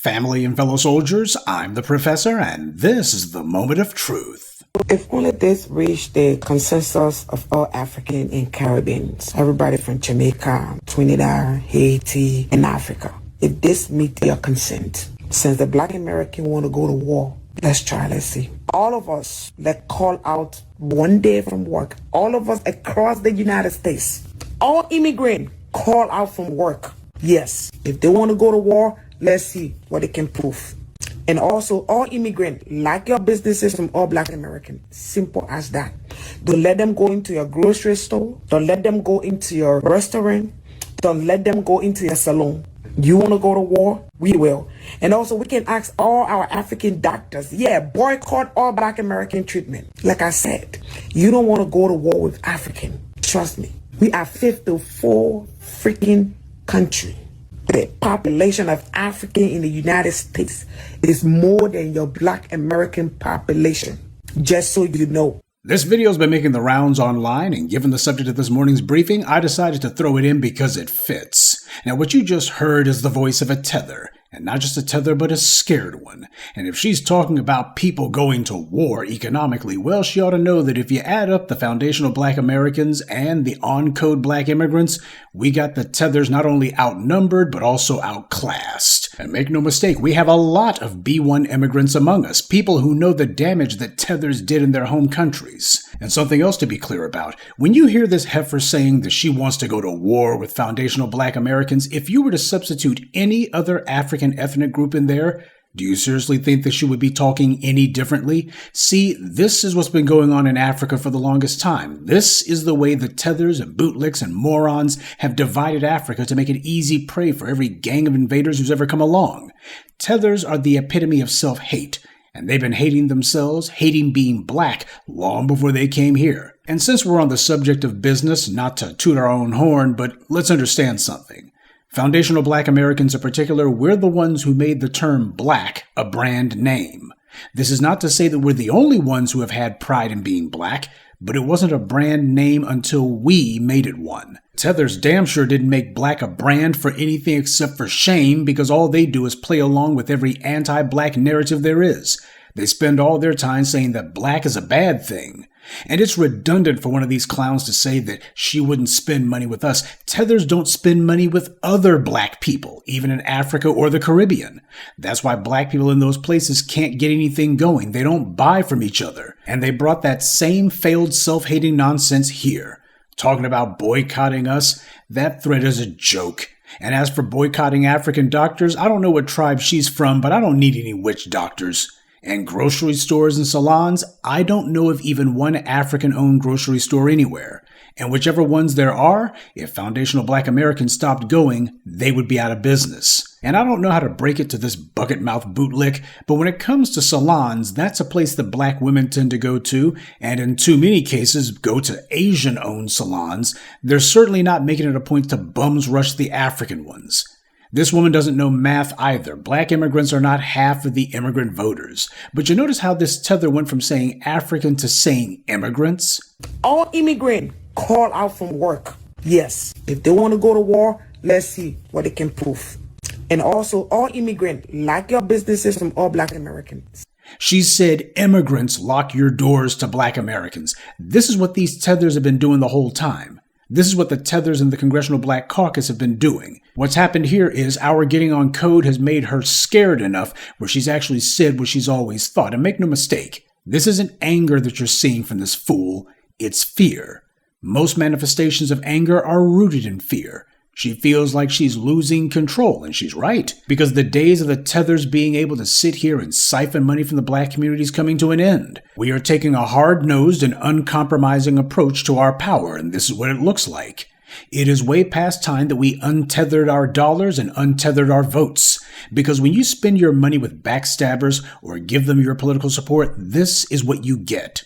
Family and fellow soldiers, I'm the Professor, and this is the Moment of Truth. If only this reached the consensus of all African and Caribbeans, everybody from Jamaica, Trinidad, Haiti, and Africa, if this meet their consent, since the Black American want to go to war, let's see. All of us that call out one day from work, all of us across the United States, all immigrants call out from work. Yes, if they want to go to war, let's see what they can prove. And also, all immigrants, like your businesses from all Black Americans, simple as that. Don't let them go into your grocery store. Don't let them go into your restaurant. Don't let them go into your salon. You want to go to war? We will. And also, we can ask all our African doctors, boycott all Black American treatment. Like I said, you don't want to go to war with African. Trust me. We are 54 freaking country. The population of African in the United States is more than your Black American population. Just so you know. This video has been making the rounds online, and given the subject of this morning's briefing, I decided to throw it in because it fits. Now, what you just heard is the voice of a tether. And not just a tether, but a scared one. And if she's talking about people going to war economically, well, she ought to know that if you add up the foundational Black Americans and the on-code Black immigrants, we got the tethers not only outnumbered, but also outclassed. And make no mistake, we have a lot of B1 immigrants among us, people who know the damage that tethers did in their home countries. And something else to be clear about, when you hear this heifer saying that she wants to go to war with foundational Black Americans, if you were to substitute any other African ethnic group in there, do you seriously think that she would be talking any differently? See, this is what's been going on in Africa for the longest time. This is the way the tethers and bootlicks and morons have divided Africa to make it easy prey for every gang of invaders who's ever come along. Tethers are the epitome of self-hate, and they've been hating themselves, hating being Black, long before they came here. And since we're on the subject of business, not to toot our own horn, but let's understand something. Foundational Black Americans in particular, we're the ones who made the term Black a brand name. This is not to say that we're the only ones who have had pride in being Black, but it wasn't a brand name until we made it one. Tethers damn sure didn't make Black a brand for anything except for shame, because all they do is play along with every anti-Black narrative there is. They spend all their time saying that Black is a bad thing. And it's redundant for one of these clowns to say that she wouldn't spend money with us. Tethers don't spend money with other Black people, even in Africa or the Caribbean. That's why Black people in those places can't get anything going. They don't buy from each other. And they brought that same failed self-hating nonsense here. Talking about boycotting us, that threat is a joke. And as for boycotting African doctors, I don't know what tribe she's from, but I don't need any witch doctors. And grocery stores and salons, I don't know of even one African-owned grocery store anywhere. And whichever ones there are, if foundational Black Americans stopped going, they would be out of business. And I don't know how to break it to this bucket-mouth bootlick, but when it comes to salons, that's a place that Black women tend to go to, and in too many cases, go to Asian-owned salons. They're certainly not making it a point to bums rush the African ones. This woman doesn't know math either. Black immigrants are not half of the immigrant voters. But you notice how this tether went from saying African to saying immigrants? All immigrants call out from work. Yes, if they want to go to war, let's see what they can prove. And also, all immigrants, like your businesses from all Black Americans. She said, immigrants, lock your doors to Black Americans. This is what these tethers have been doing the whole time. This is what the tethers in the Congressional Black Caucus have been doing. What's happened here is our getting on code has made her scared enough where she's actually said what she's always thought. And make no mistake, this isn't anger that you're seeing from this fool. It's fear. Most manifestations of anger are rooted in fear. She feels like she's losing control, and she's right, because the days of the tethers being able to sit here and siphon money from the Black community is coming to an end. We are taking a hard-nosed and uncompromising approach to our power, and this is what it looks like. It is way past time that we untethered our dollars and untethered our votes, because when you spend your money with backstabbers or give them your political support, this is what you get.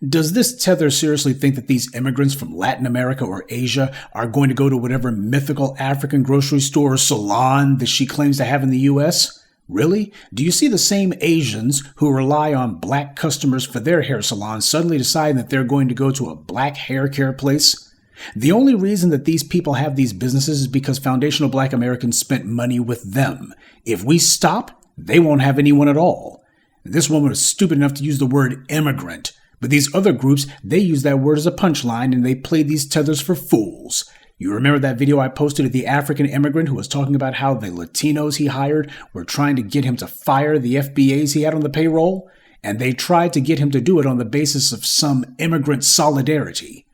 Does this tether seriously think that these immigrants from Latin America or Asia are going to go to whatever mythical African grocery store or salon that she claims to have in the U.S.? Really? Do you see the same Asians who rely on Black customers for their hair salons suddenly deciding that they're going to go to a Black hair care place? The only reason that these people have these businesses is because foundational Black Americans spent money with them. If we stop, they won't have anyone at all. This woman was stupid enough to use the word immigrant, but these other groups, they use that word as a punchline and they play these tethers for fools. You remember that video I posted of the African immigrant who was talking about how the Latinos he hired were trying to get him to fire the FBAs he had on the payroll? And they tried to get him to do it on the basis of some immigrant solidarity.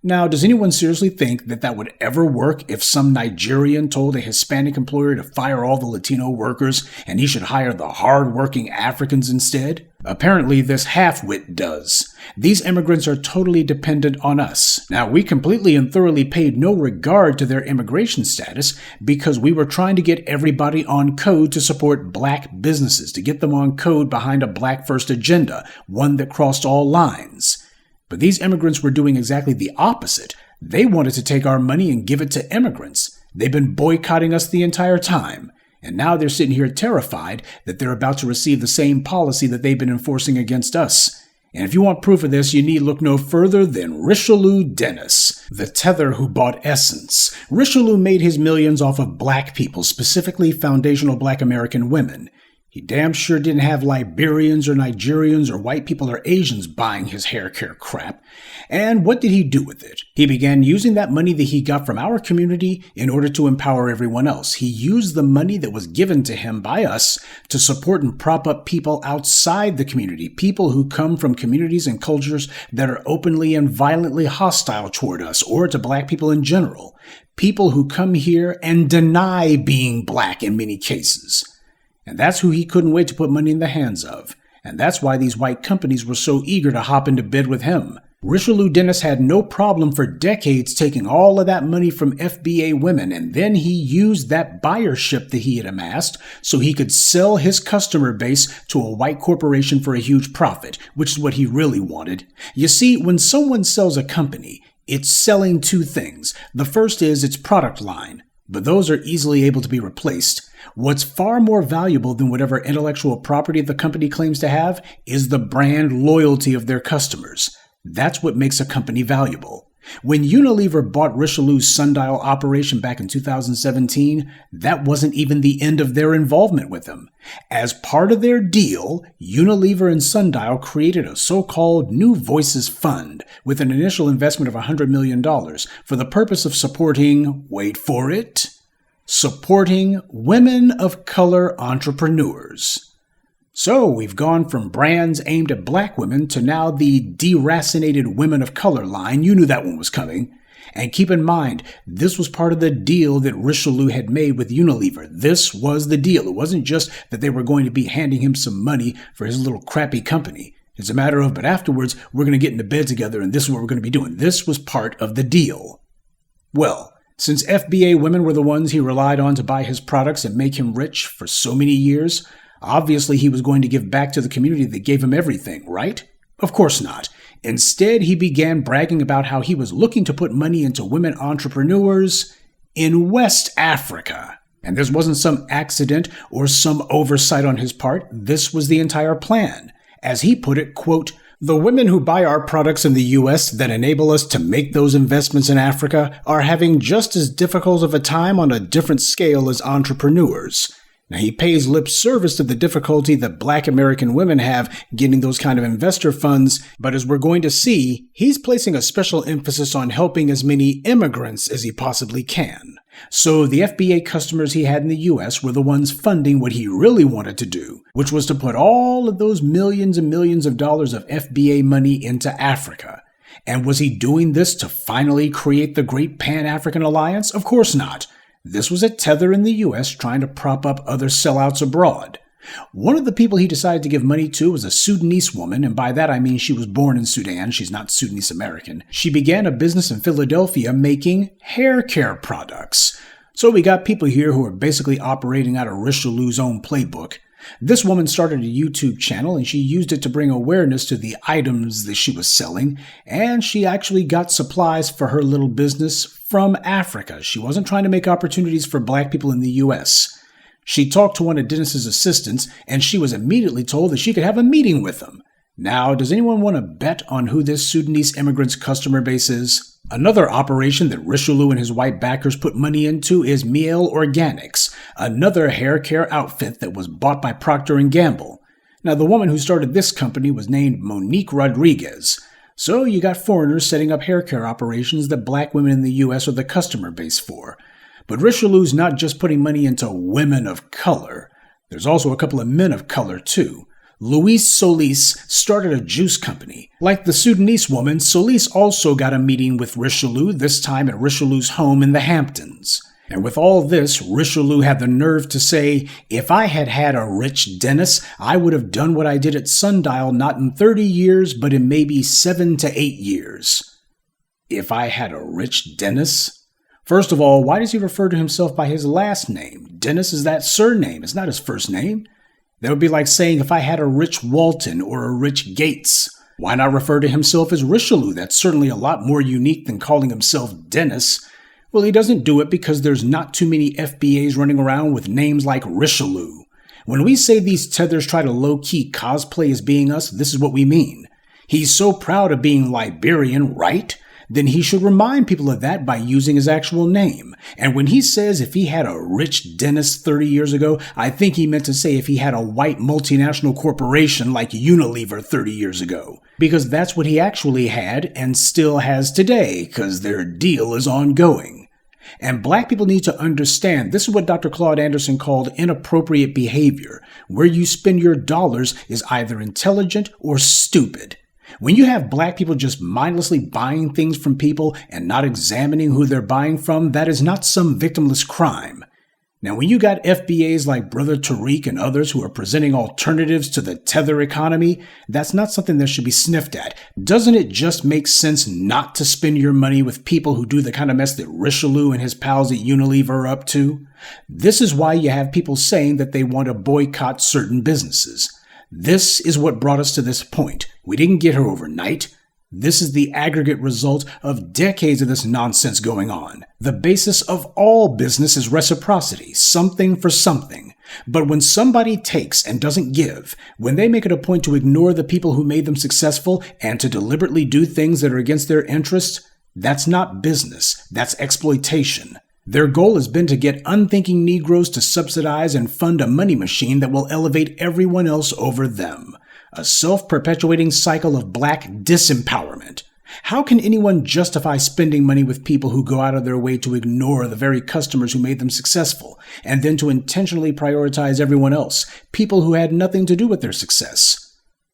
Now, does anyone seriously think that that would ever work if some Nigerian told a Hispanic employer to fire all the Latino workers and he should hire the hard-working Africans instead? Apparently, this half-wit does. These immigrants are totally dependent on us. Now, we completely and thoroughly paid no regard to their immigration status because we were trying to get everybody on code to support Black businesses, to get them on code behind a Black First agenda, one that crossed all lines. But these immigrants were doing exactly the opposite. They wanted to take our money and give it to immigrants. They've been boycotting us the entire time. And now they're sitting here terrified that they're about to receive the same policy that they've been enforcing against us. And if you want proof of this, you need look no further than Richelieu Dennis, the tether who bought Essence. Richelieu made his millions off of Black people, specifically foundational Black American women. He damn sure didn't have Liberians or Nigerians or white people or Asians buying his hair care crap. And what did he do with it? He began using that money that he got from our community in order to empower everyone else. He used the money that was given to him by us to support and prop up people outside the community, people who come from communities and cultures that are openly and violently hostile toward us or to Black people in general. People who come here and deny being Black in many cases. And that's who he couldn't wait to put money in the hands of. And that's why these white companies were so eager to hop into bed with him. Richelieu Dennis had no problem for decades taking all of that money from FBA women, and then he used that buyership that he had amassed so he could sell his customer base to a white corporation for a huge profit, which is what he really wanted. You see, when someone sells a company, it's selling two things. The first is its product line, but those are easily able to be replaced. What's far more valuable than whatever intellectual property the company claims to have is the brand loyalty of their customers. That's what makes a company valuable. When Unilever bought Richelieu's sundial operation back in 2017, that wasn't even the end of their involvement with him. As part of their deal, Unilever and Sundial created a so-called New Voices Fund with an initial investment of $100 million for the purpose of supporting, wait for it, supporting women of color entrepreneurs. So we've gone from brands aimed at Black women to now the deracinated women of color line. You knew that one was coming. And keep in mind, this was part of the deal that Richelieu had made with Unilever. This was the deal. It wasn't just that they were going to be handing him some money for his little crappy company. It's a matter of, but afterwards, we're going to get into bed together and this is what we're going to be doing. This was part of the deal. Well, since FBA women were the ones he relied on to buy his products and make him rich for so many years, obviously he was going to give back to the community that gave him everything, right? Of course not. Instead, he began bragging about how he was looking to put money into women entrepreneurs in West Africa. And this wasn't some accident or some oversight on his part. This was the entire plan. As he put it, quote, "The women who buy our products in the U.S. that enable us to make those investments in Africa are having just as difficult of a time on a different scale as entrepreneurs." Now, he pays lip service to the difficulty that Black American women have getting those kind of investor funds, but as we're going to see, he's placing a special emphasis on helping as many immigrants as he possibly can. So the FBA customers he had in the U.S. were the ones funding what he really wanted to do, which was to put all of those millions and millions of dollars of FBA money into Africa. And was he doing this to finally create the great Pan-African alliance? Of course not. This was a tether in the U.S. trying to prop up other sellouts abroad. One of the people he decided to give money to was a Sudanese woman, and by that I mean she was born in Sudan. She's not Sudanese American. She began a business in Philadelphia making hair care products. So we got people here who are basically operating out of Richelieu's own playbook. This woman started a YouTube channel and she used it to bring awareness to the items that she was selling, and she actually got supplies for her little business from Africa. She wasn't trying to make opportunities for Black people in the U.S. She talked to one of Dennis's assistants and she was immediately told that she could have a meeting with him. Now, does anyone want to bet on who this Sudanese immigrant's customer base is? Another operation that Richelieu and his white backers put money into is Miel Organics, another hair care outfit that was bought by Procter & Gamble. Now, the woman who started this company was named Monique Rodriguez. So you got foreigners setting up hair care operations that black women in the U.S. are the customer base for. But Richelieu's not just putting money into women of color. There's also a couple of men of color, too. Luis Solis started a juice company. Like the Sudanese woman, Solis also got a meeting with Richelieu, this time at Richelieu's home in the Hamptons. And with all this, Richelieu had the nerve to say, if I had had a rich Dennis, I would have done what I did at Sundial not in 30 years, but in maybe 7 to 8 years. If I had a rich Dennis? First of all, why does he refer to himself by his last name? Dennis is that surname, it's not his first name. That would be like saying if I had a rich Walton or a rich Gates. Why not refer to himself as Richelieu? That's certainly a lot more unique than calling himself Dennis. Well, he doesn't do it because there's not too many FBAs running around with names like Richelieu. When we say these tethers try to low-key cosplay as being us, this is what we mean. He's so proud of being Liberian, right? Then he should remind people of that by using his actual name. And when he says if he had a rich Dennis 30 years ago, I think he meant to say if he had a white multinational corporation like Unilever 30 years ago. Because that's what he actually had and still has today, because their deal is ongoing. And black people need to understand this is what Dr. Claude Anderson called inappropriate behavior. Where you spend your dollars is either intelligent or stupid. When you have black people just mindlessly buying things from people and not examining who they're buying from, that is not some victimless crime. Now, when you got FBAs like Brother Tariq and others who are presenting alternatives to the tether economy, that's not something that should be sniffed at. Doesn't it just make sense not to spend your money with people who do the kind of mess that Richelieu and his pals at Unilever are up to? This is why you have people saying that they want to boycott certain businesses. This is what brought us to this point. We didn't get here overnight. This is the aggregate result of decades of this nonsense going on. The basis of all business is reciprocity, something for something. But when somebody takes and doesn't give, when they make it a point to ignore the people who made them successful and to deliberately do things that are against their interests, that's not business, that's exploitation. Their goal has been to get unthinking Negroes to subsidize and fund a money machine that will elevate everyone else over them. A self-perpetuating cycle of black disempowerment. How can anyone justify spending money with people who go out of their way to ignore the very customers who made them successful, and then to intentionally prioritize everyone else, people who had nothing to do with their success?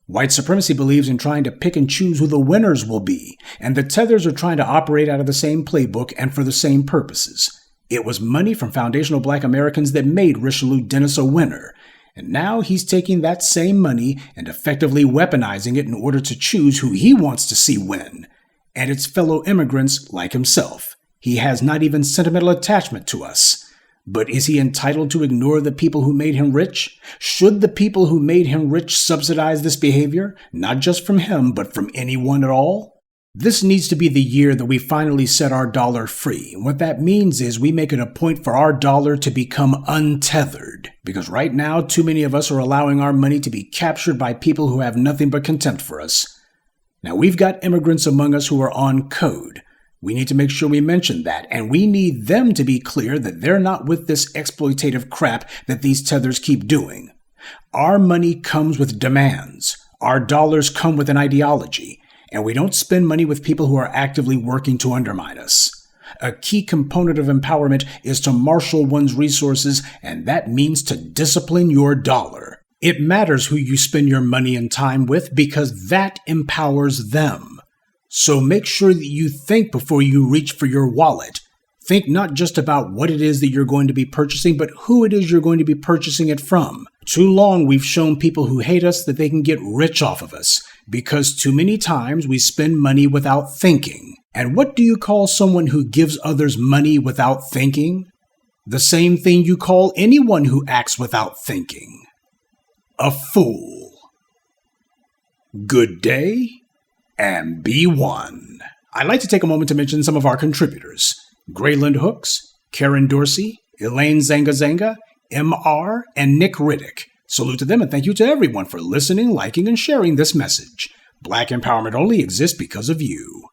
White supremacy believes in trying to pick and choose who the winners will be, and the tethers are trying to operate out of the same playbook and for the same purposes. It was money from foundational black Americans that made Richelieu Dennis a winner, and now he's taking that same money and effectively weaponizing it in order to choose who he wants to see win. And it's fellow immigrants like himself. He has not even sentimental attachment to us. But is he entitled to ignore the people who made him rich? Should the people who made him rich subsidize this behavior, not just from him, but from anyone at all? This needs to be the year that we finally set our dollar free. And what that means is we make it a point for our dollar to become untethered. Because right now, too many of us are allowing our money to be captured by people who have nothing but contempt for us. Now, we've got immigrants among us who are on code. We need to make sure we mention that, and we need them to be clear that they're not with this exploitative crap that these tethers keep doing. Our money comes with demands. Our dollars come with an ideology. And we don't spend money with people who are actively working to undermine us. A key component of empowerment is to marshal one's resources, and that means to discipline your dollar. It matters who you spend your money and time with because that empowers them. So make sure that you think before you reach for your wallet. Think not just about what it is that you're going to be purchasing, but who it is you're going to be purchasing it from. Too long we've shown people who hate us that they can get rich off of us, because too many times we spend money without thinking. And what do you call someone who gives others money without thinking? The same thing you call anyone who acts without thinking. A fool. Good day, and be one. I'd like to take a moment to mention some of our contributors. Grayland Hooks, Karen Dorsey, Elaine Zanga, MR, and Nick Riddick. Salute to them and thank you to everyone for listening, liking, and sharing this message. Black empowerment only exists because of you.